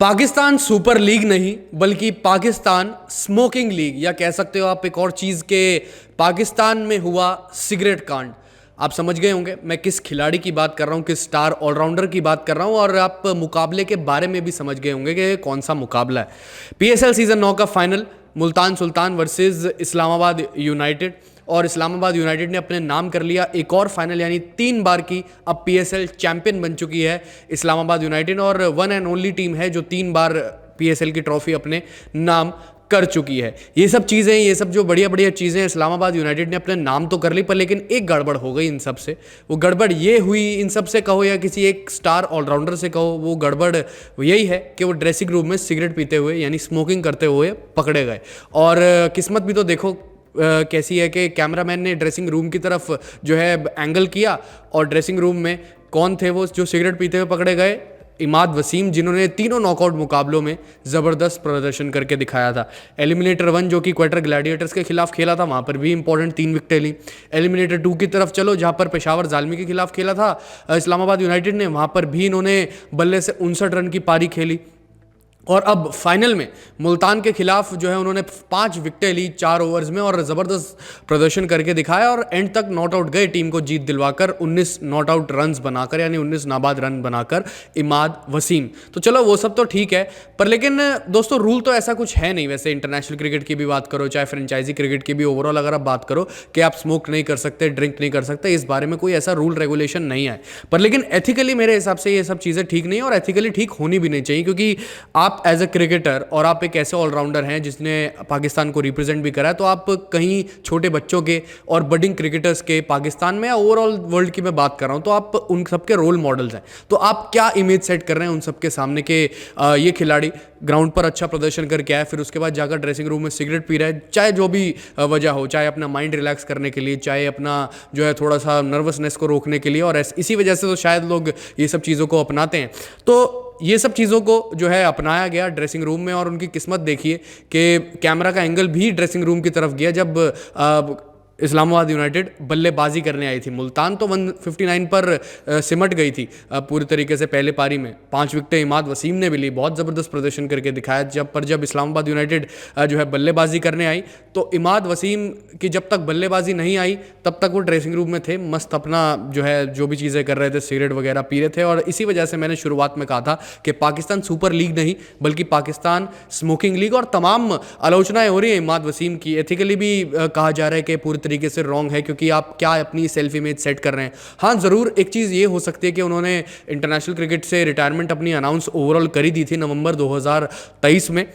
Pakistan super league नहीं बल्कि Pakistan smoking league, या कह सकते हो आप एक और चीज़ के पाकिस्तान में हुआ सिगरेट कांड। आप समझ गए होंगे मैं किस खिलाड़ी की बात कर रहा हूँ, किस स्टार ऑलराउंडर की बात कर रहा हूँ, और आप मुकाबले के बारे में भी समझ गए होंगे कि कौन सा मुकाबला है। पीएसएल सीजन 9 का final Multan Sultan versus Islamabad United, और इस्लामाबाद यूनाइटेड ने अपने नाम कर लिया एक और फाइनल, यानी 3 बार की अब पीएसएल चैंपियन बन चुकी है इस्लामाबाद यूनाइटेड, और वन एंड ओनली टीम है जो 3 बार पीएसएल की ट्रॉफी अपने नाम कर चुकी है। ये सब चीज़ें, ये सब जो बढ़िया बढ़िया चीज़ें इस्लामाबाद यूनाइटेड ने अपने नाम तो कर ली, पर लेकिन एक गड़बड़ हो गई इन सब से। वो गड़बड़ ये हुई, इन सब से कहो या किसी एक स्टार ऑलराउंडर से कहो, वो गड़बड़ यही है कि वो ड्रेसिंग रूम में सिगरेट पीते हुए यानी स्मोकिंग करते हुए पकड़े गए। और किस्मत भी तो देखो कैसी है कि कैमरामैन ने ड्रेसिंग रूम की तरफ जो है एंगल किया, और ड्रेसिंग रूम में कौन थे वो जो सिगरेट पीते हुए पकड़े गए? इमाद वसीम, जिन्होंने तीनों नॉकआउट मुकाबलों में ज़बरदस्त प्रदर्शन करके दिखाया था। एलिमिनेटर 1 जो कि क्वेटर ग्लैडिएटर्स के खिलाफ खेला था, वहाँ पर भी इंपॉर्टेंट 3 विकेटें ली। एलिमिनेटर 2 की तरफ चलो, जहाँ पर पेशावर जालमी के खिलाफ खेला था इस्लामाबाद यूनाइटेड ने, वहाँ पर भी इन्होंने बल्ले से 59 रन की पारी खेली। और अब फाइनल में मुल्तान के खिलाफ जो है उन्होंने 5 विकेटें ली 4 ओवर्स में, और ज़बरदस्त प्रदर्शन करके दिखाया, और एंड तक नॉट आउट गए टीम को जीत दिलवाकर 19 नॉट आउट रन्स बनाकर, यानी 19 नाबाद रन बनाकर इमाद वसीम। तो चलो वो सब तो ठीक है, पर लेकिन दोस्तों रूल तो ऐसा कुछ है नहीं। वैसे इंटरनेशनल क्रिकेट की भी बात करो, चाहे फ्रेंचाइजी क्रिकेट की भी ओवरऑल अगर आप बात करो कि आप स्मोक नहीं कर सकते, ड्रिंक नहीं कर सकते, इस बारे में कोई ऐसा रूल रेगुलेशन नहीं है। पर लेकिन एथिकली मेरे हिसाब से ये सब चीज़ें ठीक नहीं, और एथिकली ठीक होनी भी नहीं चाहिए, क्योंकि आप एज ए क्रिकेटर और आप एक ऐसे ऑलराउंडर हैं जिसने पाकिस्तान को रिप्रेजेंट भी करा है, तो आप कहीं छोटे बच्चों के और बडिंग क्रिकेटर्स के पाकिस्तान में या ओवरऑल वर्ल्ड की मैं बात कर रहा हूं, तो आप उन सबके रोल मॉडल्स हैं। तो आप क्या इमेज सेट कर रहे हैं उन सबके सामने के ये खिलाड़ी ग्राउंड पर अच्छा प्रदर्शन करके आए, फिर उसके बाद जाकर ड्रेसिंग रूम में सिगरेट पी रहा है, चाहे जो भी वजह हो, चाहे अपना माइंड रिलैक्स करने के लिए, चाहे अपना जो है थोड़ा सा नर्वसनेस को रोकने के लिए, और इसी वजह से तो शायद लोग ये सब चीज़ों को अपनाते हैं। तो ये सब चीज़ों को जो है अपनाया गया ड्रेसिंग रूम में, और उनकी किस्मत देखिए कि कैमरा का एंगल भी ड्रेसिंग रूम की तरफ गया जब इस्लामाबाद यूनाइटेड बल्लेबाजी करने आई थी। मुल्तान तो 159 पर सिमट गई थी पूरी तरीके से पहले पारी में। 5 विकेटें इमाद वसीम ने भी ली, बहुत ज़बरदस्त प्रदर्शन करके दिखाया। जब इस्लामाबाद यूनाइटेड जो है बल्लेबाजी करने आई, तो इमाद वसीम की जब तक बल्लेबाजी नहीं आई तब तक वो ड्रेसिंग रूम में थे, मस्त अपना जो है जो भी चीज़ें कर रहे थे, सिगरेट वगैरह पी रहे थे। और इसी वजह से मैंने शुरुआत में कहा था कि पाकिस्तान सुपर लीग नहीं बल्कि पाकिस्तान स्मोकिंग लीग, और तमाम आलोचनाएं हो रही हैं इमाद वसीम की। एथिकली भी कहा जा रहा है कि पूरी तरीके से रॉन्ग है, क्योंकि आप क्या अपनी सेल्फ इमेज सेट कर रहे हैं। हाँ, ज़रूर एक चीज़ ये हो सकती है कि उन्होंने इंटरनेशनल क्रिकेट से रिटायरमेंट अपनी अनाउंस ओवरऑल करी दी थी नवंबर 2023 में,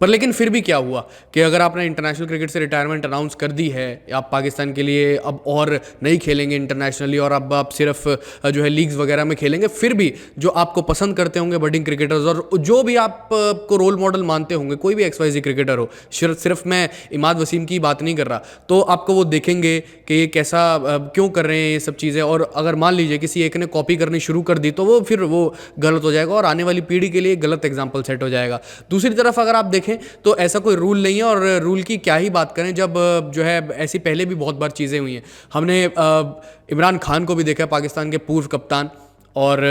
पर लेकिन फिर भी क्या हुआ कि अगर आपने इंटरनेशनल क्रिकेट से रिटायरमेंट अनाउंस कर दी है, आप पाकिस्तान के लिए अब और नहीं खेलेंगे इंटरनेशनली, और अब आप सिर्फ जो है लीग्स वगैरह में खेलेंगे, फिर भी जो आपको पसंद करते होंगे बडिंग क्रिकेटर्स और जो भी आप को रोल मॉडल मानते होंगे, कोई भी XYZ क्रिकेटर हो, सिर्फ मैं इमाद वसीम की बात नहीं कर रहा, तो आपको वो देखेंगे कि ये कैसा क्यों कर रहे हैं ये सब चीज़ें। और अगर मान लीजिए किसी एक ने कॉपी करनी शुरू कर दी, तो वो फिर वो गलत हो जाएगा और आने वाली पीढ़ी के लिए गलत एग्जाम्पल सेट हो जाएगा। दूसरी तरफ अगर आप देखें तो ऐसा कोई रूल नहीं है, और रूल की क्या ही बात करें जब जो है ऐसी पहले भी बहुत बार चीज़ें हुई हैं। हमने इमरान खान को भी देखा, पाकिस्तान के पूर्व कप्तान, और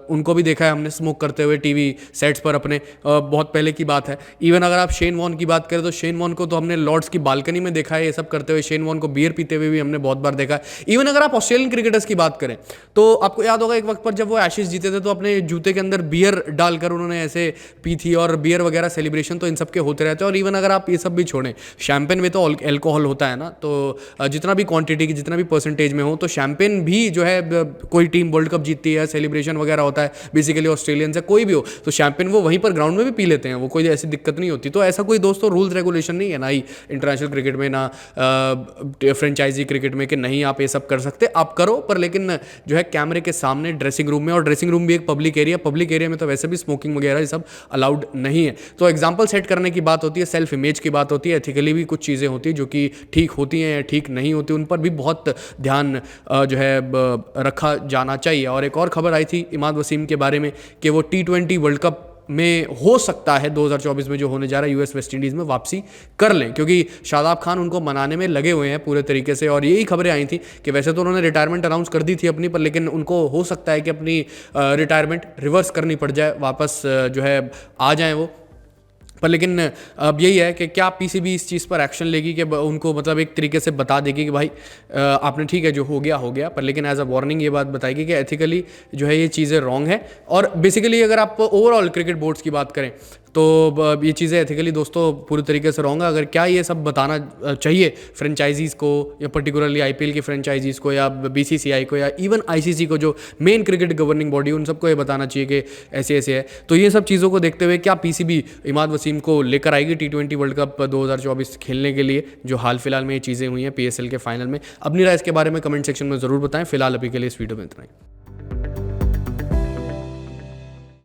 उनको भी देखा है हमने स्मोक करते हुए टीवी सेट्स पर अपने, बहुत पहले की बात है। इवन अगर आप शेन वॉर्न की बात करें तो शेन वॉर्न को तो हमने लॉर्ड्स की बालकनी में देखा है ये सब करते हुए। शेन वॉर्न को बियर पीते हुए भी हमने बहुत बार देखा है। इवन अगर आप ऑस्ट्रेलियन क्रिकेटर्स की बात करें तो आपको याद होगा एक वक्त पर जब वो एशेज जीते थे तो अपने जूते के अंदर बियर डालकर उन्होंने ऐसे पी थी, और बियर वगैरह सेलिब्रेशन तो इन सब के होते रहते हैं। और इवन अगर आप ये सब भी छोड़ें, शैम्पेन में तो एल्कोहल होता है ना, तो जितना भी क्वांटिटी की जितना भी परसेंटेज में हो, तो शैम्पेन भी जो है कोई टीम वर्ल्ड कप जीतती है, सेलिब्रेशन वगैरह होता है, बेसिकली ऑस्ट्रेलियन से कोई भी हो, तो शैंपेन वो वहीं पर ग्राउंड में भी पी लेते हैं, वो कोई ऐसी दिक्कत नहीं होती। तो ऐसा कोई दोस्तों रूल्स रेगुलेशन नहीं है, ना ही इंटरनेशनल क्रिकेट में, ना फ्रेंचाइजी क्रिकेट में कि नहीं आप ये सब कर सकते, आप करो, पर लेकिन जो है कैमरे के सामने ड्रेसिंग रूम में, और ड्रेसिंग रूम भी एक पब्लिक एरिया में तो वैसे भी स्मोकिंग वगैरह ये सब अलाउड नहीं है। तो एग्जाम्पल सेट करने की बात होती है, सेल्फ इमेज की बात होती है, एथिकली भी कुछ चीज़ें होती है जो कि ठीक होती हैं या ठीक नहीं होती, उन पर भी बहुत ध्यान जो है रखा जाना चाहिए। और एक और खबर आई थी इमाद वसीम के बारे में कि वो T20 वर्ल्ड कप में हो सकता है 2024 में जो होने जा रहा है यूएस वेस्ट इंडीज़ में वापसी कर लें, क्योंकि शादाब खान उनको मनाने में लगे हुए हैं पूरे तरीके से। और यही खबरें आई थी कि वैसे तो उन्होंने रिटायरमेंट अनाउंस कर दी थी अपनी पर, लेकिन उनको हो सकता है कि अपनी रिटायरमेंट रिवर्स करनी पड़ जाए, वापस जो है आ जाएं वो। पर लेकिन अब यही है कि क्या पीसीबी इस चीज़ पर एक्शन लेगी कि उनको मतलब एक तरीके से बता देगी कि भाई आपने ठीक है जो हो गया, पर लेकिन एज अ वार्निंग ये बात बताएगी कि एथिकली जो है ये चीज़ें रॉन्ग है। और बेसिकली अगर आप ओवरऑल क्रिकेट बोर्ड्स की बात करें तो ये चीज़ें एथिकली दोस्तों पूरी तरीके से रॉन्ग है। अगर क्या ये सब बताना चाहिए फ्रेंचाइजीज़ को, या पर्टिकुलरली आईपीएल की फ्रेंचाइजीज़ को, या बीसीसीआई को, या इवन आईसीसी को जो मेन क्रिकेट गवर्निंग बॉडी, उन सबको ये बताना चाहिए कि ऐसे ऐसे है। तो ये सब चीज़ों को देखते हुए क्या पीसीबी इमाद वसीम को लेकर आएगी T20 वर्ल्ड कप 2024 खेलने के लिए, जो हाल फिलहाल में ये चीज़ें हुई हैं पीएसएल के फाइनल में? अपनी राय इसके बारे में कमेंट सेक्शन में ज़रूर बताएं। फिलहाल अभी के लिए इस वीडियो में इतना ही।